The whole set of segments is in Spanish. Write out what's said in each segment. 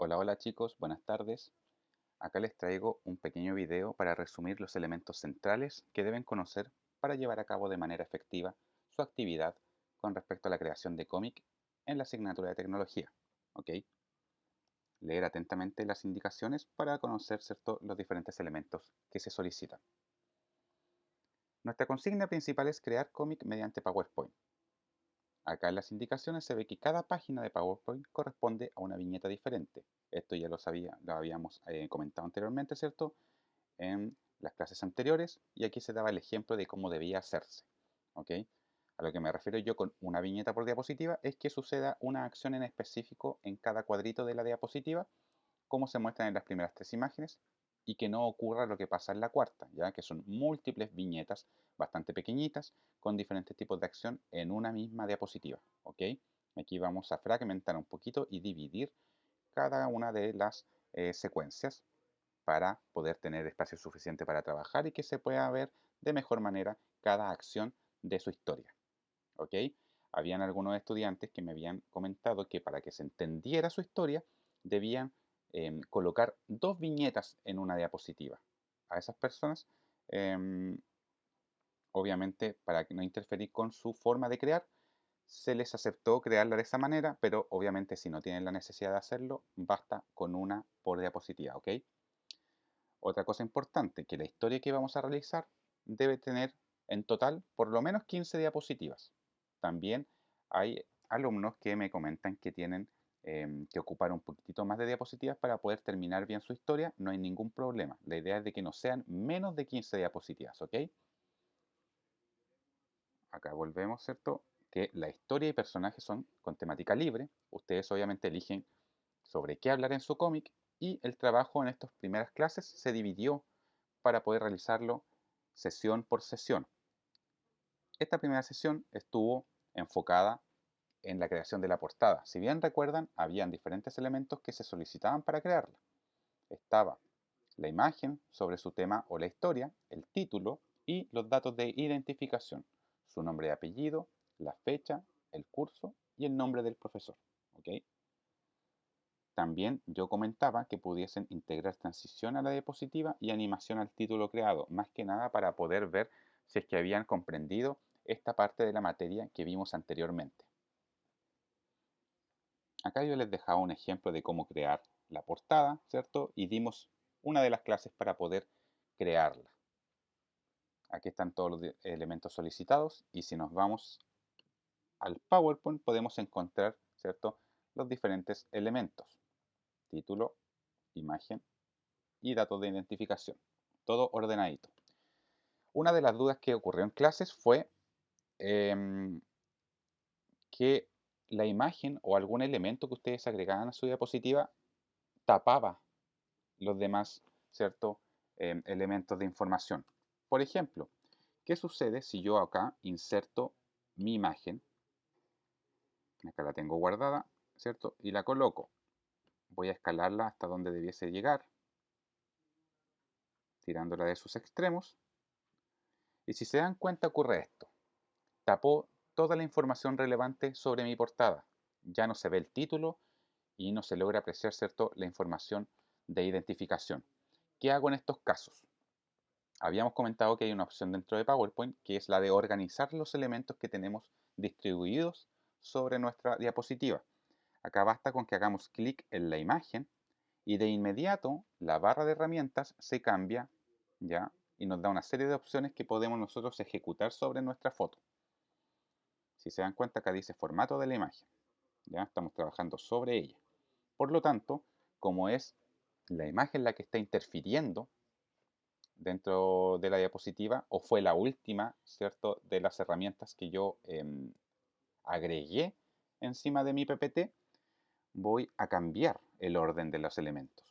Hola, hola chicos, buenas tardes. Acá les traigo un pequeño video para resumir los elementos centrales que deben conocer para llevar a cabo de manera efectiva su actividad con respecto a la creación de cómic en la asignatura de tecnología. ¿Ok? Leer atentamente las indicaciones para conocer, ¿cierto?, los diferentes elementos que se solicitan. Nuestra consigna principal es crear cómic mediante PowerPoint. Acá en las indicaciones se ve que cada página de PowerPoint corresponde a una viñeta diferente. Esto ya lo habíamos comentado anteriormente, ¿cierto? En las clases anteriores y aquí se daba el ejemplo de cómo debía hacerse. ¿Ok? A lo que me refiero yo con una viñeta por diapositiva es que suceda una acción en específico en cada cuadrito de la diapositiva, como se muestran en las primeras tres imágenes, y que no ocurra lo que pasa en la cuarta, ya que son múltiples viñetas bastante pequeñitas con diferentes tipos de acción en una misma diapositiva. ¿Ok? Aquí vamos a fragmentar un poquito y dividir cada una de las secuencias para poder tener espacio suficiente para trabajar y que se pueda ver de mejor manera cada acción de su historia. ¿Ok? Habían algunos estudiantes que me habían comentado que para que se entendiera su historia debían colocar dos viñetas en una diapositiva. A esas personas, em, obviamente, para no interferir con su forma de crear, se les aceptó crearla de esa manera, pero obviamente si no tienen la necesidad de hacerlo, basta con una por diapositiva, ¿ok? Otra cosa importante, que la historia que vamos a realizar debe tener en total por lo menos 15 diapositivas. También hay alumnos que me comentan que tienen que ocupar un poquitito más de diapositivas para poder terminar bien su historia. No hay ningún problema. La idea es de que no sean menos de 15 diapositivas, ¿ok? Acá volvemos, ¿cierto? Que la historia y personajes son con temática libre. Ustedes obviamente eligen sobre qué hablar en su cómic y el trabajo en estas primeras clases se dividió para poder realizarlo sesión por sesión. Esta primera sesión estuvo enfocada en la creación de la portada. Si bien recuerdan, habían diferentes elementos que se solicitaban para crearla. Estaba la imagen sobre su tema o la historia, el título y los datos de identificación, su nombre y apellido, la fecha, el curso y el nombre del profesor. ¿Ok? También yo comentaba que pudiesen integrar transición a la diapositiva y animación al título creado, más que nada para poder ver si es que habían comprendido esta parte de la materia que vimos anteriormente. Acá yo les dejaba un ejemplo de cómo crear la portada, ¿cierto? Y dimos una de las clases para poder crearla. Aquí están todos los elementos solicitados y si nos vamos al PowerPoint podemos encontrar, ¿cierto?, los diferentes elementos: título, imagen y datos de identificación. Todo ordenadito. Una de las dudas que ocurrió en clases fue em, que la imagen o algún elemento que ustedes agregaban a su diapositiva tapaba los demás, ¿cierto? Elementos de información. Por ejemplo, ¿qué sucede si yo acá inserto mi imagen? Acá la tengo guardada, ¿cierto? Y la coloco. Voy a escalarla hasta donde debiese llegar, tirándola de sus extremos. Y si se dan cuenta ocurre esto. Tapó toda la información relevante sobre mi portada. Ya no se ve el título y no se logra apreciar, ¿cierto?, la información de identificación. ¿Qué hago en estos casos? Habíamos comentado que hay una opción dentro de PowerPoint que es la de organizar los elementos que tenemos distribuidos sobre nuestra diapositiva. Acá basta con que hagamos clic en la imagen y de inmediato la barra de herramientas se cambia, ¿ya? Y nos da una serie de opciones que podemos nosotros ejecutar sobre nuestra foto. Si se dan cuenta, acá dice formato de la imagen. Ya estamos trabajando sobre ella. Por lo tanto, como es la imagen la que está interfiriendo dentro de la diapositiva, o fue la última, ¿cierto?, de las herramientas que yo agregué encima de mi PPT, voy a cambiar el orden de los elementos.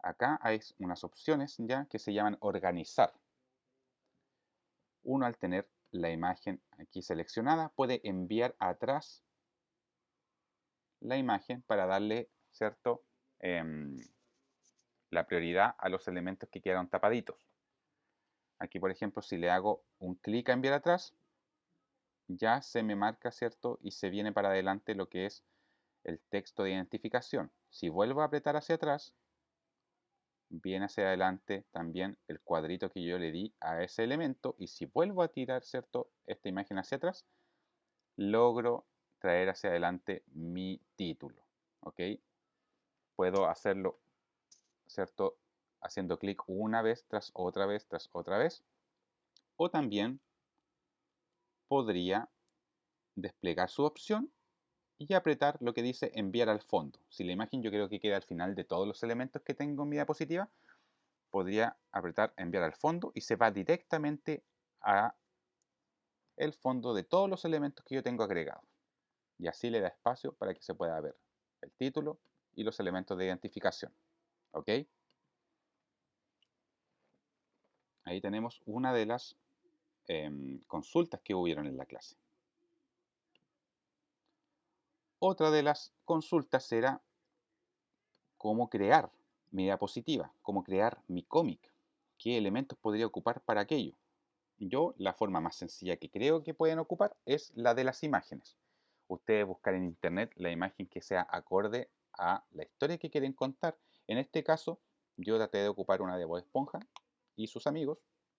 Acá hay unas opciones ya que se llaman organizar. Uno, al tener la imagen aquí seleccionada, puede enviar atrás la imagen para darle, ¿cierto?, la prioridad a los elementos que quedaron tapaditos. Aquí, por ejemplo, si le hago un clic a enviar atrás, ya se me marca, ¿cierto?, y se viene para adelante lo que es el texto de identificación. Si vuelvo a apretar hacia atrás, viene hacia adelante también el cuadrito que yo le di a ese elemento, y si vuelvo a tirar, ¿cierto?, esta imagen hacia atrás, logro traer hacia adelante mi título, ¿ok? Puedo hacerlo, ¿cierto?, haciendo clic una vez tras otra vez tras otra vez, o también podría desplegar su opción y apretar lo que dice enviar al fondo. Si la imagen yo creo que queda al final de todos los elementos que tengo en mi diapositiva, podría apretar enviar al fondo y se va directamente a el fondo de todos los elementos que yo tengo agregados. Y así le da espacio para que se pueda ver el título y los elementos de identificación. ¿Ok? Ahí tenemos una de las consultas que hubieron en la clase. Otra de las consultas era cómo crear mi diapositiva, cómo crear mi cómic, qué elementos podría ocupar para aquello. Yo, la forma más sencilla que creo que pueden ocupar es la de las imágenes. Ustedes buscar en internet la imagen que sea acorde a la historia que quieren contar. En este caso, yo traté de ocupar una de Bob Esponja y sus amigos,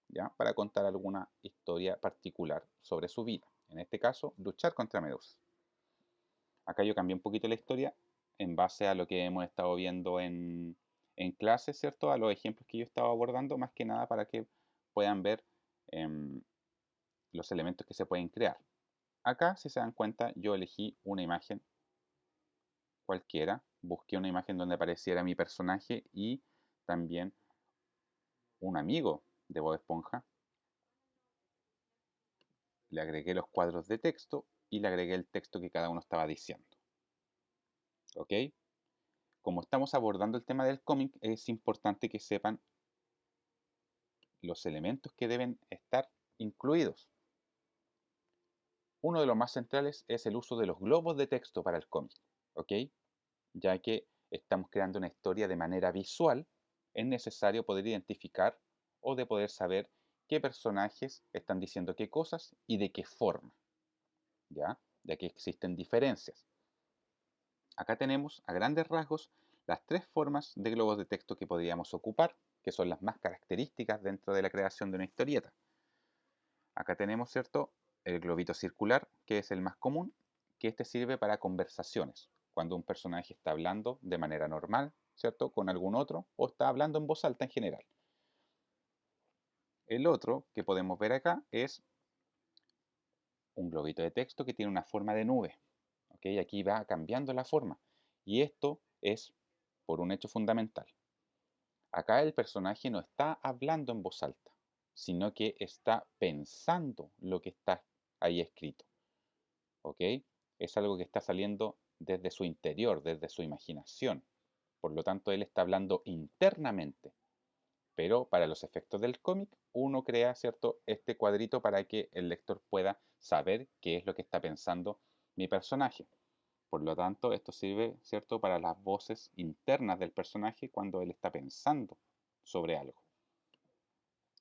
¿ya?, para contar alguna historia particular sobre su vida. En este caso, luchar contra Medusa. Acá yo cambié un poquito la historia en base a lo que hemos estado viendo en clase, ¿cierto? A los ejemplos que yo estaba abordando, más que nada para que puedan ver em, los elementos que se pueden crear. Acá, si se dan cuenta, yo elegí una imagen cualquiera, busqué una imagen donde apareciera mi personaje y también un amigo de Bob Esponja. Le agregué los cuadros de texto y le agregué el texto que cada uno estaba diciendo. ¿Ok? Como estamos abordando el tema del cómic, es importante que sepan los elementos que deben estar incluidos. Uno de los más centrales es el uso de los globos de texto para el cómic, ¿ok? Ya que estamos creando una historia de manera visual, es necesario poder identificar o de poder saber qué personajes están diciendo qué cosas y de qué forma, ¿ya? Ya que existen diferencias. Acá tenemos a grandes rasgos las tres formas de globos de texto que podríamos ocupar, que son las más características dentro de la creación de una historieta. Acá tenemos, ¿cierto?, el globito circular, que es el más común, que este sirve para conversaciones, cuando un personaje está hablando de manera normal, ¿cierto?, con algún otro, o está hablando en voz alta en general. El otro que podemos ver acá es un globito de texto que tiene una forma de nube. ¿Ok? Aquí va cambiando la forma. Y esto es por un hecho fundamental. Acá el personaje no está hablando en voz alta, sino que está pensando lo que está ahí escrito. ¿Ok? Es algo que está saliendo desde su interior, desde su imaginación. Por lo tanto, él está hablando internamente. Pero para los efectos del cómic, uno crea, ¿cierto?, este cuadrito para que el lector pueda saber qué es lo que está pensando mi personaje. Por lo tanto, esto sirve, ¿cierto?, para las voces internas del personaje cuando él está pensando sobre algo.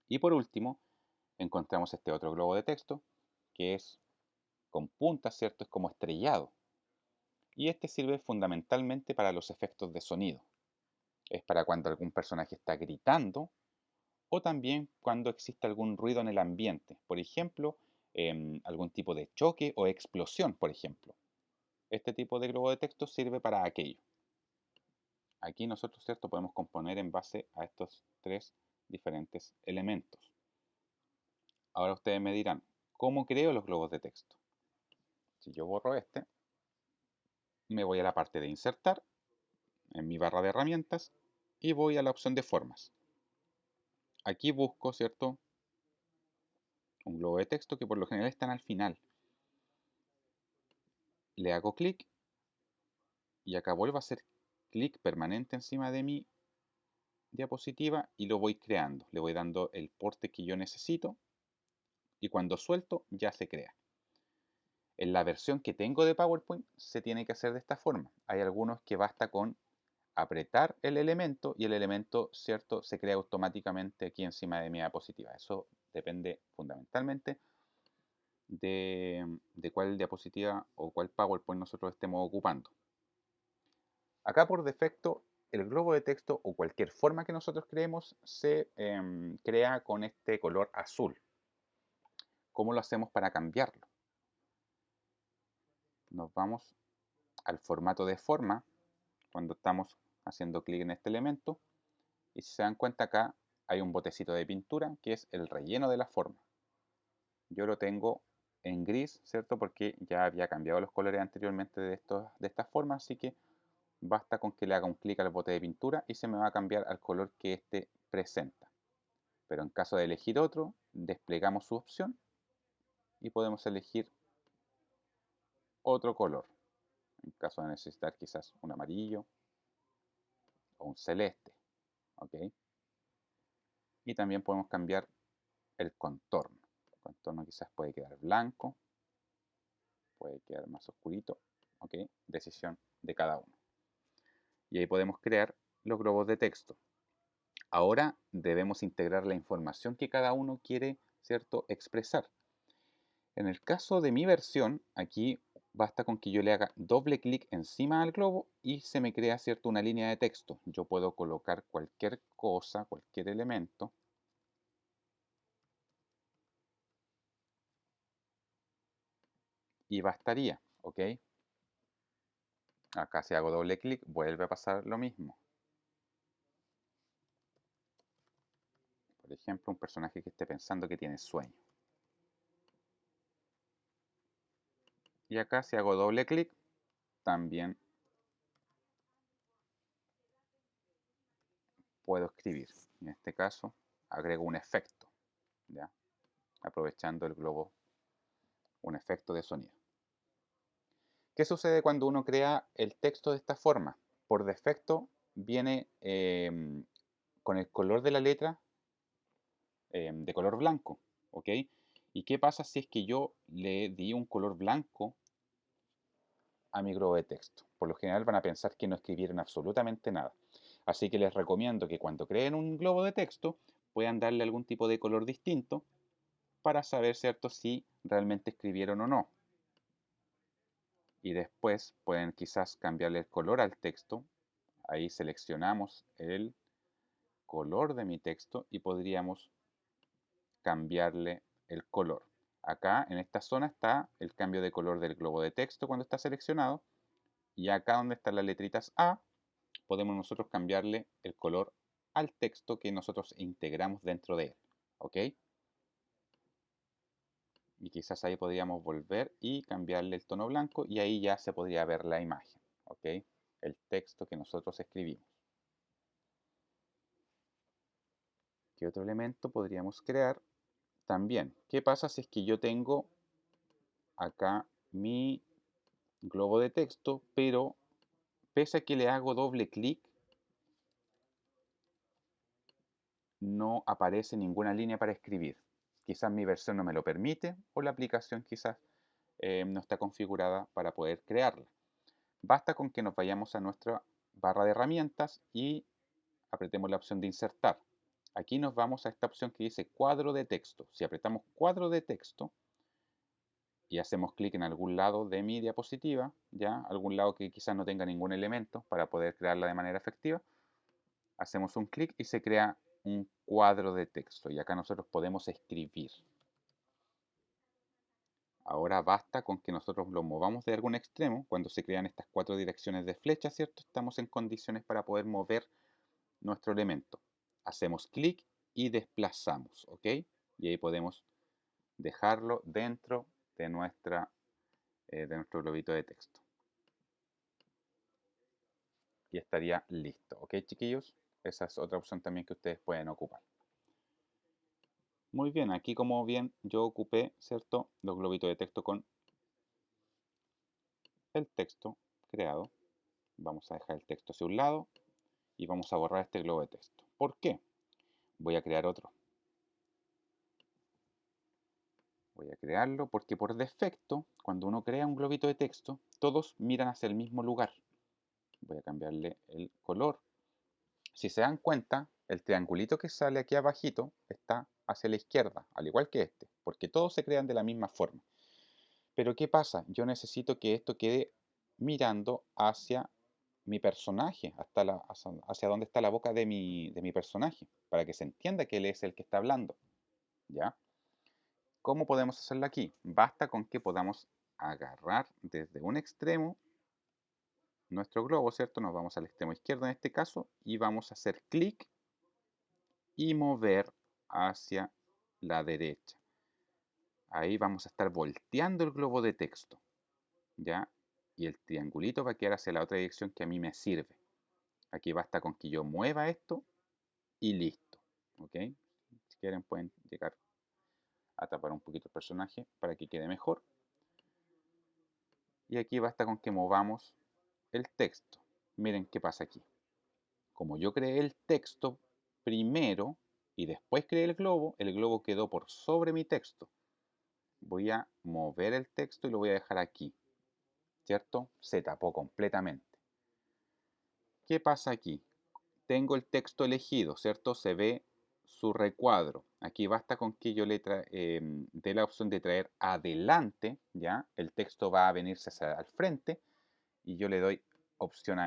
Y por último, encontramos este otro globo de texto, que es con puntas, ¿cierto? Es como estrellado. Y este sirve fundamentalmente para los efectos de sonido. Es para cuando algún personaje está gritando o también cuando existe algún ruido en el ambiente. Por ejemplo, algún tipo de choque o explosión, por ejemplo. Este tipo de globo de texto sirve para aquello. Aquí nosotros, ¿cierto?, podemos componer en base a estos tres diferentes elementos. Ahora ustedes me dirán, ¿cómo creo los globos de texto? Si yo borro este, me voy a la parte de insertar en mi barra de herramientas y voy a la opción de formas. Aquí busco, ¿cierto?, un globo de texto que por lo general están al final. Le hago clic y acá vuelvo a hacer clic permanente encima de mi diapositiva y lo voy creando. Le voy dando el porte que yo necesito y cuando suelto ya se crea. En la versión que tengo de PowerPoint se tiene que hacer de esta forma. Hay algunos que basta con apretar el elemento y el elemento, ¿cierto?, se crea automáticamente aquí encima de mi diapositiva. Eso depende fundamentalmente de cuál diapositiva o cuál PowerPoint nosotros estemos ocupando. Acá por defecto el globo de texto o cualquier forma que nosotros creemos se crea con este color azul. ¿Cómo lo hacemos para cambiarlo? Nos vamos al formato de forma cuando estamos haciendo clic en este elemento y si se dan cuenta acá hay un botecito de pintura que es el relleno de la forma. Yo lo tengo en gris, ¿cierto? Porque ya había cambiado los colores anteriormente de esta forma, así que basta con que le haga un clic al bote de pintura y se me va a cambiar al color que este presenta. Pero en caso de elegir otro, desplegamos su opción y podemos elegir otro color. En caso de necesitar quizás un amarillo o un celeste. ¿Ok? Y también podemos cambiar el contorno. El contorno quizás puede quedar blanco, puede quedar más oscurito. ¿Ok? Decisión de cada uno. Y ahí podemos crear los globos de texto. Ahora debemos integrar la información que cada uno quiere, ¿cierto?, expresar. En el caso de mi versión, aquí basta con que yo le haga doble clic encima del globo y se me crea, ¿cierto?, una línea de texto. Yo puedo colocar cualquier cosa, cualquier elemento. Y bastaría, ¿ok? Acá si hago doble clic, vuelve a pasar lo mismo. Por ejemplo, un personaje que esté pensando que tiene sueño. Y acá si hago doble clic, también puedo escribir. En este caso, agrego un efecto, ¿ya? Aprovechando el globo, un efecto de sonido. ¿Qué sucede cuando uno crea el texto de esta forma? Por defecto viene con el color de la letra de color blanco, ¿ok? ¿Y qué pasa si es que yo le di un color blanco a mi globo de texto? Por lo general van a pensar que no escribieron absolutamente nada. Así que les recomiendo que cuando creen un globo de texto puedan darle algún tipo de color distinto para saber, ¿cierto?, si realmente escribieron o no. Y después pueden quizás cambiarle el color al texto. Ahí seleccionamos el color de mi texto y podríamos cambiarle el color. Acá en esta zona está el cambio de color del globo de texto cuando está seleccionado. Y acá donde están las letritas A, podemos nosotros cambiarle el color al texto que nosotros integramos dentro de él. ¿Ok? Y quizás ahí podríamos volver y cambiarle el tono blanco y ahí ya se podría ver la imagen. ¿Ok? El texto que nosotros escribimos. ¿Qué otro elemento podríamos crear? También, ¿qué pasa si es que yo tengo acá mi globo de texto, pero pese a que le hago doble clic, no aparece ninguna línea para escribir? Quizás mi versión no me lo permite o la aplicación quizás no está configurada para poder crearla. Basta con que nos vayamos a nuestra barra de herramientas y apretemos la opción de insertar. Aquí nos vamos a esta opción que dice cuadro de texto. Si apretamos cuadro de texto y hacemos clic en algún lado de mi diapositiva, ya algún lado que quizás no tenga ningún elemento para poder crearla de manera efectiva, hacemos un clic y se crea un cuadro de texto y acá nosotros podemos escribir. Ahora basta con que nosotros lo movamos de algún extremo. Cuando se crean estas 4 direcciones de flecha, ¿cierto? Estamos en condiciones para poder mover nuestro elemento. Hacemos clic y desplazamos, ¿ok? Y ahí podemos dejarlo dentro de, de nuestro globito de texto. Y estaría listo, ¿ok, chiquillos? Esa es otra opción también que ustedes pueden ocupar. Muy bien, aquí como bien yo ocupé, ¿cierto?, los globitos de texto con el texto creado. Vamos a dejar el texto hacia un lado y vamos a borrar este globo de texto. ¿Por qué? Voy a crear otro. Voy a crearlo porque por defecto, cuando uno crea un globito de texto, todos miran hacia el mismo lugar. Voy a cambiarle el color. Si se dan cuenta, el triangulito que sale aquí abajito está hacia la izquierda, al igual que este, porque todos se crean de la misma forma. Pero ¿qué pasa? Yo necesito que esto quede mirando hacia mi personaje, hacia dónde está la boca de mi personaje, para que se entienda que él es el que está hablando, ¿ya? ¿Cómo podemos hacerlo aquí? Basta con que podamos agarrar desde un extremo nuestro globo, ¿cierto? Nos vamos al extremo izquierdo en este caso y vamos a hacer clic y mover hacia la derecha. Ahí vamos a estar volteando el globo de texto, ¿ya? Y el triangulito va a quedar hacia la otra dirección que a mí me sirve. Aquí basta con que yo mueva esto y listo, ¿ok? Si quieren pueden llegar a tapar un poquito el personaje para que quede mejor. Y aquí basta con que movamos el texto. Miren qué pasa aquí. Como yo creé el texto primero y después creé el globo quedó por sobre mi texto. Voy a mover el texto y lo voy a dejar aquí, ¿cierto? Se tapó completamente. ¿Qué pasa aquí? Tengo el texto elegido, ¿cierto? Se ve su recuadro. Aquí basta con que yo le dé la opción de traer adelante, ¿ya? El texto va a venirse hacia al frente y yo le doy opción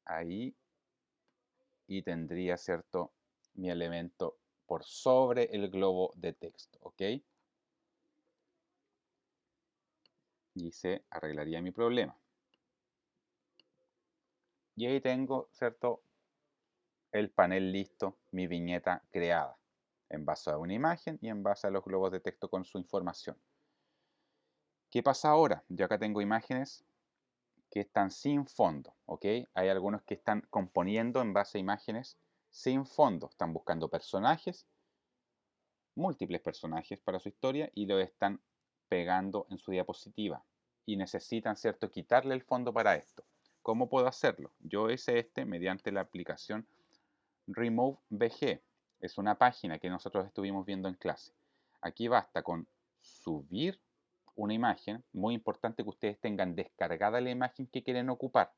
ahí y tendría, ¿cierto? Mi elemento por sobre el globo de texto, ¿ok? Y se arreglaría mi problema. Y ahí tengo, ¿cierto? El panel listo, mi viñeta creada, en base a una imagen y en base a los globos de texto con su información. ¿Qué pasa ahora? Yo acá tengo imágenes que están sin fondo, ¿ok? Hay algunos que están componiendo en base a imágenes sin fondo, están buscando personajes, múltiples personajes para su historia y lo están pegando en su diapositiva y necesitan, ¿cierto?, quitarle el fondo para esto. ¿Cómo puedo hacerlo? Yo hice mediante la aplicación RemoveBG. Es una página que nosotros estuvimos viendo en clase. Aquí basta con subir una imagen. Muy importante que ustedes tengan descargada la imagen que quieren ocupar.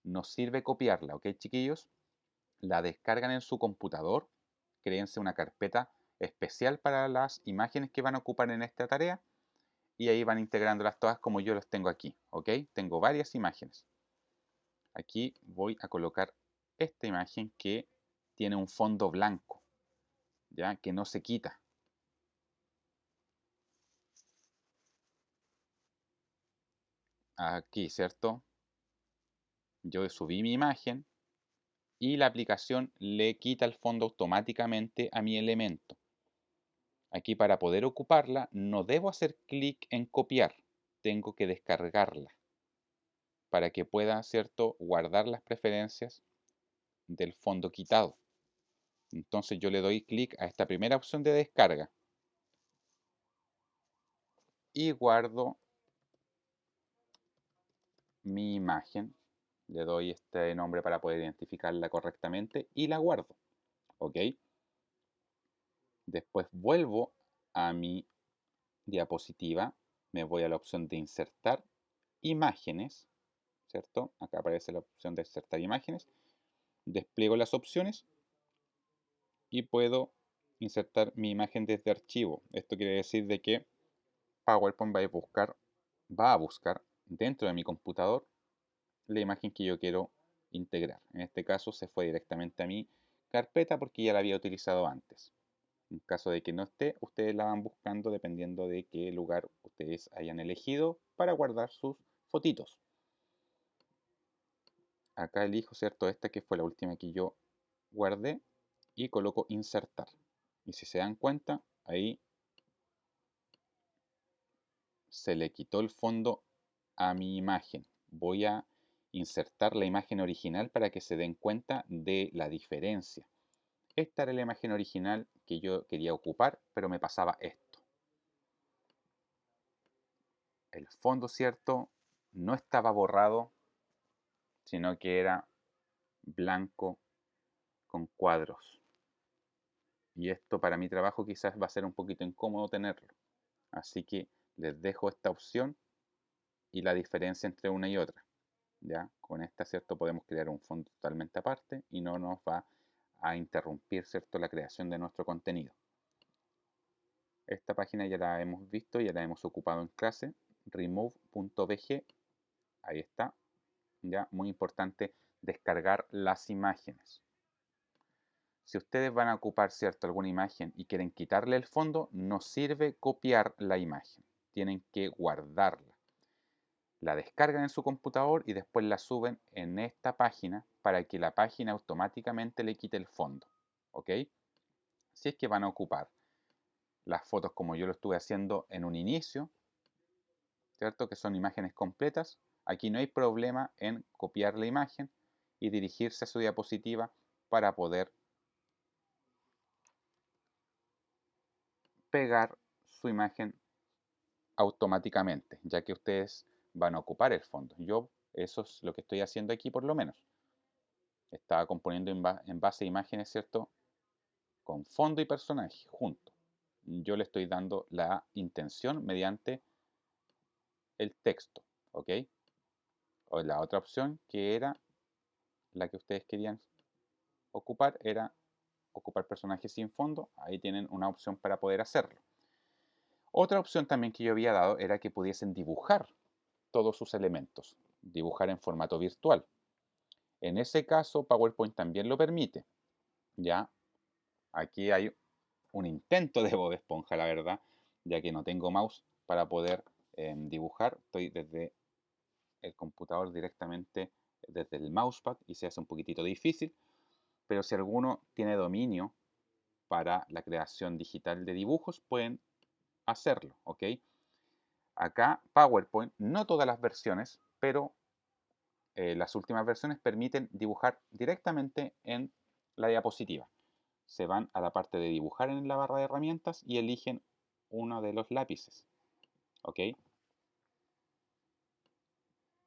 No sirve copiarla, ¿ok, chiquillos? La descargan en su computador. Créense una carpeta especial para las imágenes que van a ocupar en esta tarea y ahí van integrándolas todas como yo los tengo aquí, ¿ok? Tengo varias imágenes. Aquí voy a colocar esta imagen que tiene un fondo blanco, ya que no se quita. Aquí, ¿cierto? Yo subí mi imagen y la aplicación le quita el fondo automáticamente a mi elemento. Aquí para poder ocuparla no debo hacer clic en copiar, tengo que descargarla para que pueda, ¿cierto?, guardar las preferencias del fondo quitado. Entonces yo le doy clic a esta primera opción de descarga y guardo mi imagen. Le doy este nombre para poder identificarla correctamente y la guardo. ¿Ok? Después vuelvo a mi diapositiva, me voy a la opción de insertar imágenes, ¿cierto? Acá aparece la opción de insertar imágenes. Despliego las opciones y puedo insertar mi imagen desde archivo. Esto quiere decir de que PowerPoint va a buscar dentro de mi computador la imagen que yo quiero integrar. En este caso se fue directamente a mi carpeta porque ya la había utilizado antes. En caso de que no esté, ustedes la van buscando dependiendo de qué lugar ustedes hayan elegido para guardar sus fotitos. Acá elijo, ¿cierto? Esta que fue la última que yo guardé y coloco insertar. Y si se dan cuenta, ahí se le quitó el fondo a mi imagen. Voy a insertar la imagen original para que se den cuenta de la diferencia. Esta era la imagen original que yo quería ocupar, pero me pasaba esto. El fondo, ¿cierto?, no estaba borrado, sino que era blanco con cuadros. Y esto para mi trabajo quizás va a ser un poquito incómodo tenerlo. Así que les dejo esta opción y la diferencia entre una y otra. ¿Ya? Con esta, ¿cierto? Podemos crear un fondo totalmente aparte y no nos va a interrumpir, ¿cierto?, la creación de nuestro contenido. Esta página ya la hemos visto, ya la hemos ocupado en clase, remove.bg, ahí está. ¿ya? Muy importante descargar las imágenes. Si ustedes van a ocupar, ¿cierto?, alguna imagen y quieren quitarle el fondo, no sirve copiar la imagen. Tienen que guardarla. La descargan en su computador y después la suben en esta página para que la página automáticamente le quite el fondo. ¿Ok? Si es que van a ocupar las fotos como yo lo estuve haciendo en un inicio, ¿cierto? Que son imágenes completas. Aquí no hay problema en copiar la imagen y dirigirse a su diapositiva para poder pegar su imagen automáticamente, ya que ustedes van a ocupar el fondo. Yo eso es lo que estoy haciendo aquí por lo menos. Estaba componiendo en base a imágenes, ¿cierto? Con fondo y personaje juntos. Yo le estoy dando la intención mediante el texto, ¿ok? O la otra opción que era la que ustedes querían ocupar era ocupar personajes sin fondo. Ahí tienen una opción para poder hacerlo. Otra opción también que yo había dado era que pudiesen dibujar todos sus elementos, dibujar en formato virtual. En ese caso, PowerPoint también lo permite. Ya, aquí hay un intento de Bob Esponja, la verdad, ya que no tengo mouse para poder dibujar. Estoy desde el computador directamente desde el mousepad y se hace un poquitito difícil, pero si alguno tiene dominio para la creación digital de dibujos, pueden hacerlo, ¿ok? Acá PowerPoint, no todas las versiones, pero las últimas versiones permiten dibujar directamente en la diapositiva. Se van a la parte de dibujar en la barra de herramientas y eligen uno de los lápices, ¿ok?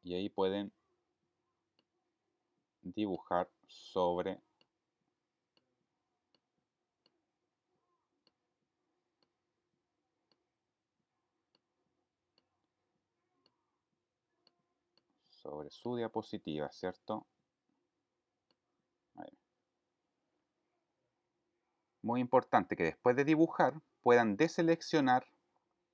Y ahí pueden dibujar sobre su diapositiva, ¿cierto? Ahí. Muy importante que después de dibujar puedan deseleccionar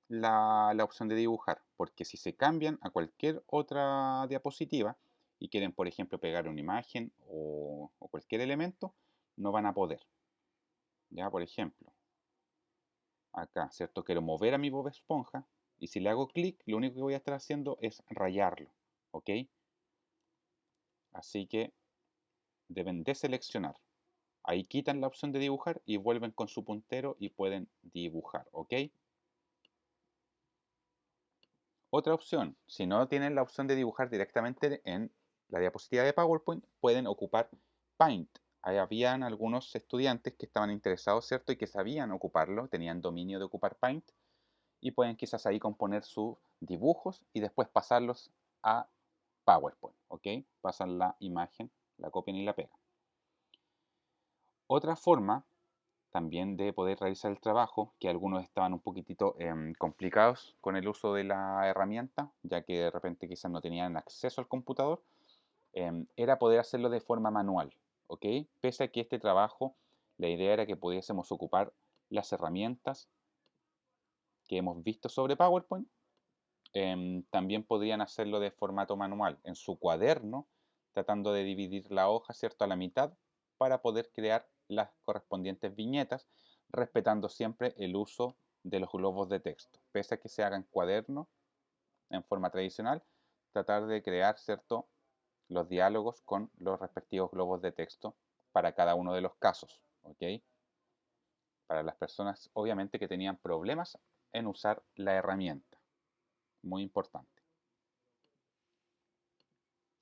la opción de dibujar, porque si se cambian a cualquier otra diapositiva y quieren, por ejemplo, pegar una imagen o cualquier elemento, no van a poder. Ya, por ejemplo, acá, ¿cierto? Quiero mover a mi Bob Esponja y si le hago clic, lo único que voy a estar haciendo es rayarlo, ¿ok? Así que deben deseleccionar. Ahí quitan la opción de dibujar y vuelven con su puntero y pueden dibujar, ¿ok? Otra opción, si no tienen la opción de dibujar directamente en la diapositiva de PowerPoint, pueden ocupar Paint. Ahí habían algunos estudiantes que estaban interesados, ¿cierto? Y que sabían ocuparlo, tenían dominio de ocupar Paint y pueden quizás ahí componer sus dibujos y después pasarlos a PowerPoint, ¿ok? Pasan la imagen, la copian y la pegan. Otra forma también de poder realizar el trabajo, que algunos estaban un poquitito complicados con el uso de la herramienta, ya que de repente quizás no tenían acceso al computador, era poder hacerlo de forma manual, ¿ok? Pese a que este trabajo, la idea era que pudiésemos ocupar las herramientas que hemos visto sobre PowerPoint, también podrían hacerlo de formato manual, en su cuaderno, tratando de dividir la hoja, ¿cierto?, a la mitad para poder crear las correspondientes viñetas, respetando siempre el uso de los globos de texto. Pese a que se haga en cuaderno, en forma tradicional, tratar de crear, ¿cierto?, los diálogos con los respectivos globos de texto para cada uno de los casos, ¿ok? Para las personas, obviamente, que tenían problemas en usar la herramienta. Muy importante.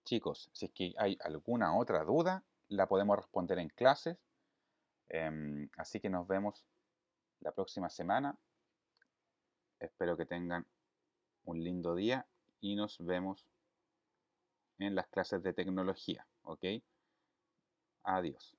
Chicos, si es que hay alguna otra duda, la podemos responder en clases. Así que nos vemos la próxima semana. Espero que tengan un lindo día y nos vemos en las clases de tecnología. ¿Ok? Adiós.